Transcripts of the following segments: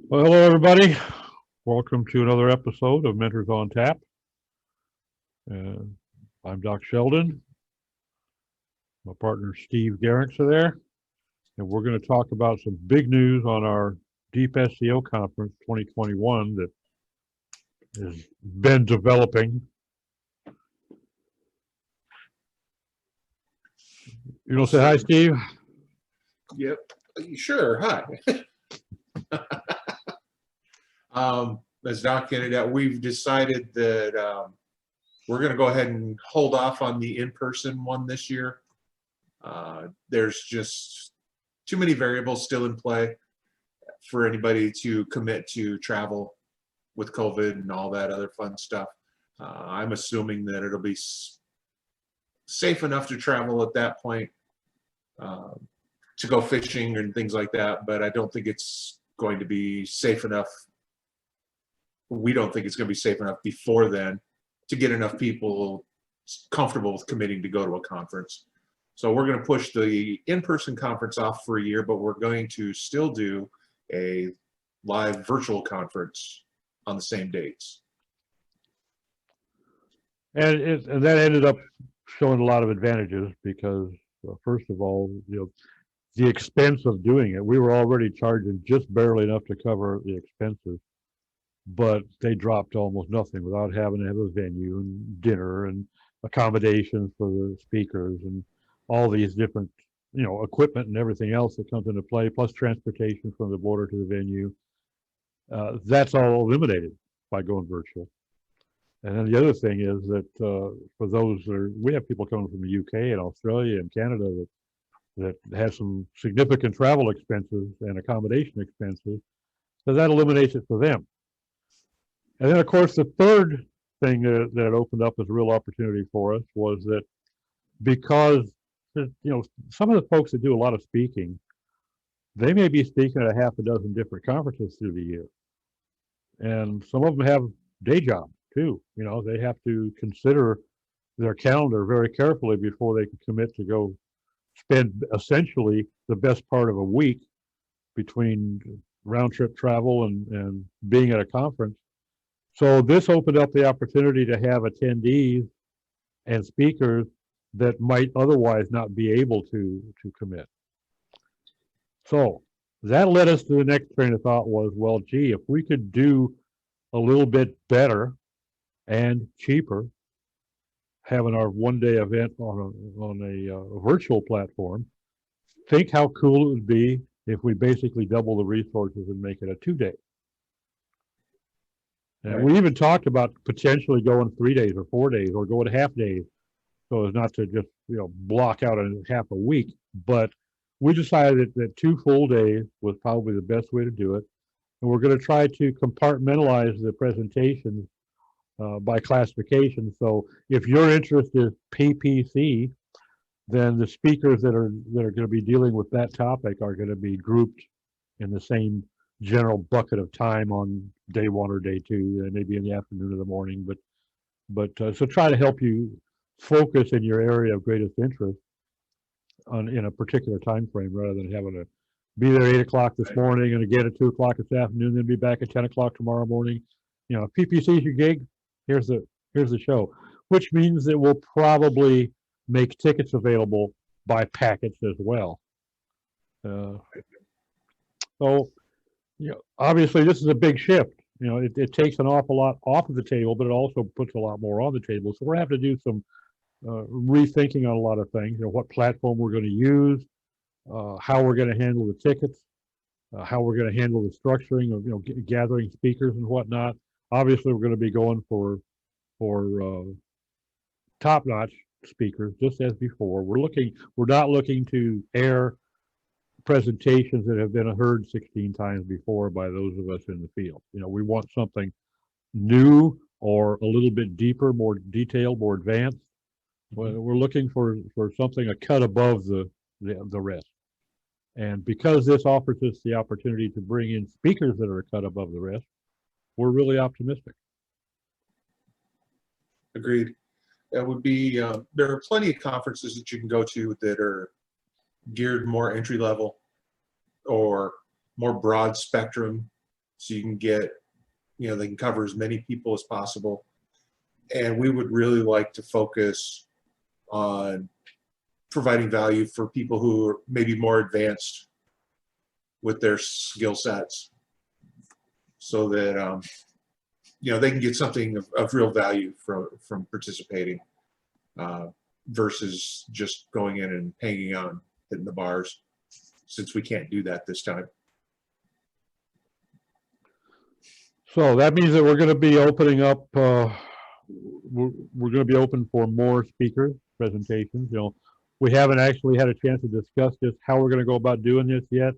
Well, hello, everybody. Welcome to another episode of Mentors on Tap. Uh, I'm Doc Sheldon. My partner Steve Garrix are there, and we're going to talk about some big news on our DeepSEO conference 2021 that has been developing. You want to say hi, Steve? Yep. Sure. Hi. As Doc hinted at, we've decided that we're going to go ahead and hold off on the in-person one this year. There's just too many variables still in play for anybody to commit to travel with COVID and all that other fun stuff. I'm assuming that it'll be safe enough to travel at that point. To go fishing and things like that, but I don't think it's going to be safe enough. We don't think it's going to be safe enough before then to get enough people comfortable with committing to go to a conference. So we're going to push the in-person conference off for a year, but we're going to still do a live virtual conference on the same dates. And that ended up showing a lot of advantages because, first of all, the expense of doing it. We were already charging just barely enough to cover the expenses, but they dropped to almost nothing without having to have a venue and dinner and accommodations for the speakers and all these different, equipment and everything else that comes into play, plus transportation from the border to the venue. That's all eliminated by going virtual. And then the other thing is that for those we have people coming from the UK and Australia and Canada that has some significant travel expenses and accommodation expenses, so that eliminates it for them. And then, of course, the third thing that opened up as a real opportunity for us was that because, some of the folks that do a lot of speaking, they may be speaking at a half a dozen different conferences through the year. And some of them have day jobs too. They have to consider their calendar very carefully before they can commit to go spend essentially the best part of a week between round trip travel and being at a conference. So this opened up the opportunity to have attendees and speakers that might otherwise not be able to commit. So that led us to the next train of thought was, well, gee, if we could do a little bit better and cheaper, having our one-day event on a virtual platform, think how cool it would be if we basically double the resources and make it a 2-day. And right. We even talked about potentially going 3 days or 4 days or going half days, so as not to just block out a half a week. But we decided that 2 full days was probably the best way to do it, and we're going to try to compartmentalize the presentations by classification. So if your interest is PPC, then the speakers that are going to be dealing with that topic are going to be grouped in the same general bucket of time on day 1 or day 2, maybe in the afternoon or the morning. But so try to help you focus in your area of greatest interest in a particular time frame, rather than having to be there 8 o'clock this morning and again at 2 o'clock this afternoon, then be back at 10 o'clock tomorrow morning. If PPC is your gig, here's the show, which means that we'll probably make tickets available by packets as well. So obviously this is a big shift. It takes an awful lot off of the table, but it also puts a lot more on the table. So we're going to have to do some rethinking on a lot of things. What platform we're going to use, how we're going to handle the tickets, how we're going to handle the structuring of gathering speakers and whatnot. Obviously, we're going to be going for top-notch speakers, just as before. We're not looking to air presentations that have been heard 16 times before by those of us in the field. We want something new or a little bit deeper, more detailed, more advanced. We're looking for something a cut above the rest. And because this offers us the opportunity to bring in speakers that are a cut above the rest, we're really optimistic. Agreed. That would be, there are plenty of conferences that you can go to that are geared more entry level or more broad spectrum so you can get, they can cover as many people as possible. And we would really like to focus on providing value for people who are maybe more advanced with their skill sets, so that they can get something of real value from participating, versus just going in and hanging on, hitting the bars, since we can't do that this time. So that means that we're going to be opening up, we're going to be open for more speakers, presentations. We haven't actually had a chance to discuss just how we're going to go about doing this yet.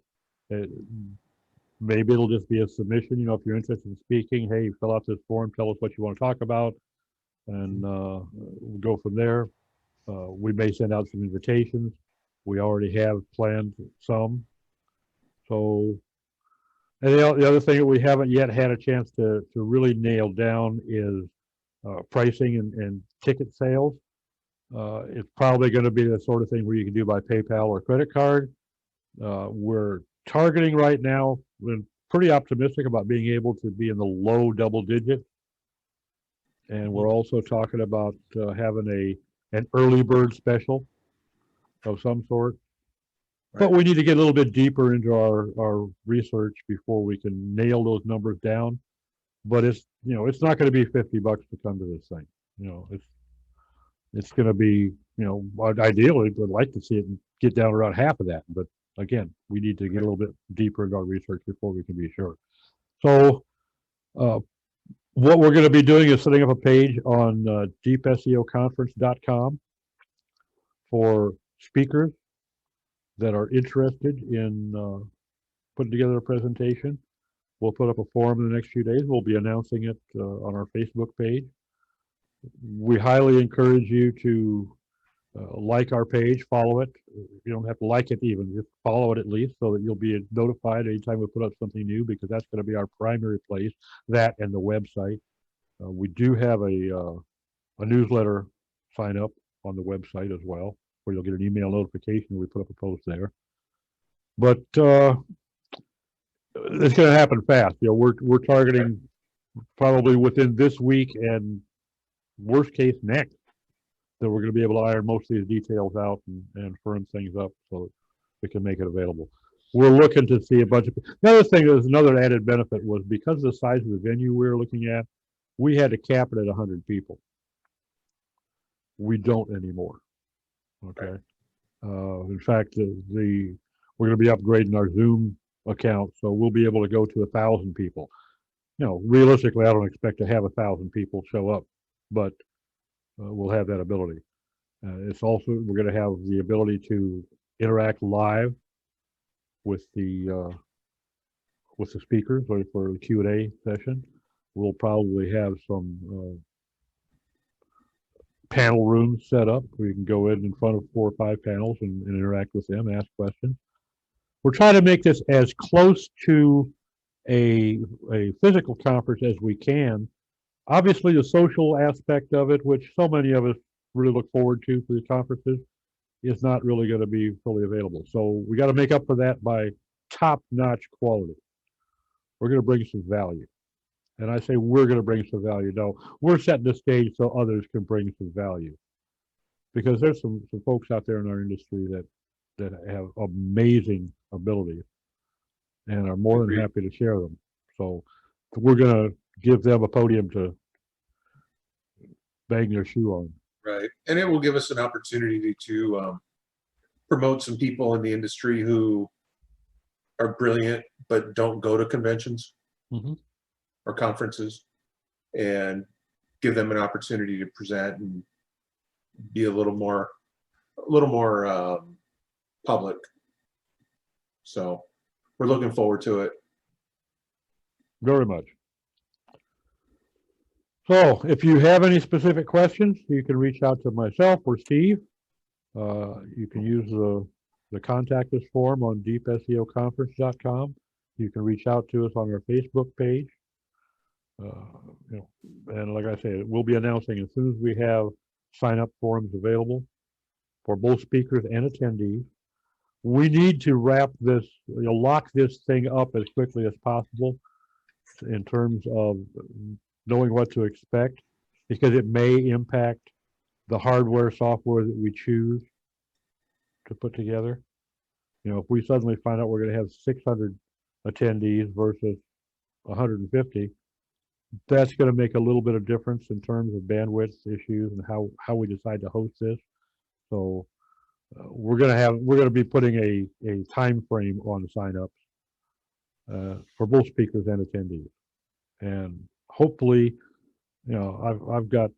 Maybe it'll just be a submission. If you're interested in speaking, hey, fill out this form, tell us what you want to talk about, and we'll go from there. We may send out some invitations. We already have planned some. So, and the other thing that we haven't yet had a chance to really nail down is pricing and ticket sales. It's probably going to be the sort of thing where you can do by PayPal or credit card. We're targeting right now, we're pretty optimistic about being able to be in the low double digits. And we're also talking about having an early bird special of some sort. Right. But we need to get a little bit deeper into our research before we can nail those numbers down. But it's not going to be $50 to come to this thing. It's going to be, ideally we'd like to see it get down around half of that. But again, we need to get a little bit deeper into our research before we can be sure. So what we're going to be doing is setting up a page on DeepSEOConference.com for speakers that are interested in putting together a presentation. We'll put up a forum in the next few days. We'll be announcing it on our Facebook page. We highly encourage you to like our page, follow it. You don't have to like it even, just follow it at least, so that you'll be notified anytime we put up something new, because that's going to be our primary place, that and the website. We do have a newsletter sign up on the website as well, where you'll get an email notification when we put up a post there. But it's going to happen fast. We're targeting probably within this week, and worst case next, that we're going to be able to iron most of these details out and firm things up so that we can make it available. We're looking to see a bunch of. The other thing that was another added benefit was, because of the size of the venue we were looking at, we had to cap it at 100 people. We don't anymore. Okay. In fact, we're going to be upgrading our Zoom account, so we'll be able to go to 1,000 people. Realistically, I don't expect to have 1,000 people show up, but we'll have that ability. It's also, we're going to have the ability to interact live with the speakers for the Q&A session. We'll probably have some panel rooms set up where you can go in front of 4 or 5 panels and interact with them, ask questions. We're trying to make this as close to a physical conference as we can. Obviously, the social aspect of it, which so many of us really look forward to for the conferences, is not really going to be fully available. So we got to make up for that by top-notch quality. We're going to bring some value. And I say we're going to bring some value. No, we're setting the stage so others can bring some value. Because there's some folks out there in our industry that have amazing abilities and are more than happy to share them. So we're going to give them a podium to bang their shoe on. Right. And it will give us an opportunity to promote some people in the industry who are brilliant but don't go to conventions or conferences, and give them an opportunity to present and be a little more public. So we're looking forward to it. Very much. So if you have any specific questions, you can reach out to myself or Steve. You can use the contact us form on deepseoconference.com. You can reach out to us on our Facebook page. And like I say, we'll be announcing as soon as we have sign-up forms available for both speakers and attendees. We need to wrap this, lock this thing up as quickly as possible, in terms of knowing what to expect, because it may impact the hardware, software that we choose to put together. You know, if we suddenly find out we're going to have 600 attendees versus 150, that's going to make a little bit of difference in terms of bandwidth issues and how we decide to host this. So we're going to be putting a time frame on the signups for both speakers and attendees, and hopefully, you know, I've got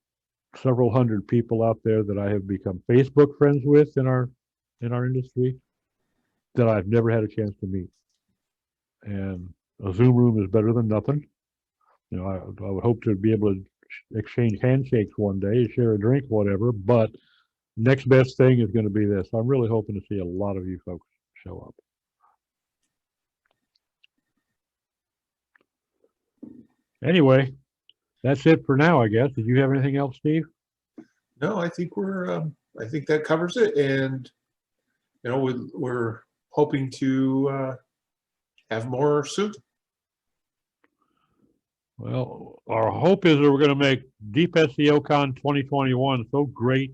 several hundred people out there that I have become Facebook friends with in our industry that I've never had a chance to meet. And a Zoom room is better than nothing. You know, I would hope to be able to exchange handshakes one day, share a drink, whatever. But next best thing is going to be this. I'm really hoping to see a lot of you folks show up. Anyway, that's it for now, I guess. Did you have anything else, Steve? No, I think I think that covers it. And, you know, we're hoping to have more soon. Well, our hope is that we're going to make DeepSEOCon 2021 so great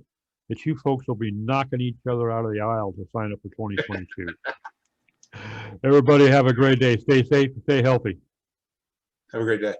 that you folks will be knocking each other out of the aisle to sign up for 2022. Everybody have a great day. Stay safe, stay healthy. Have a great day.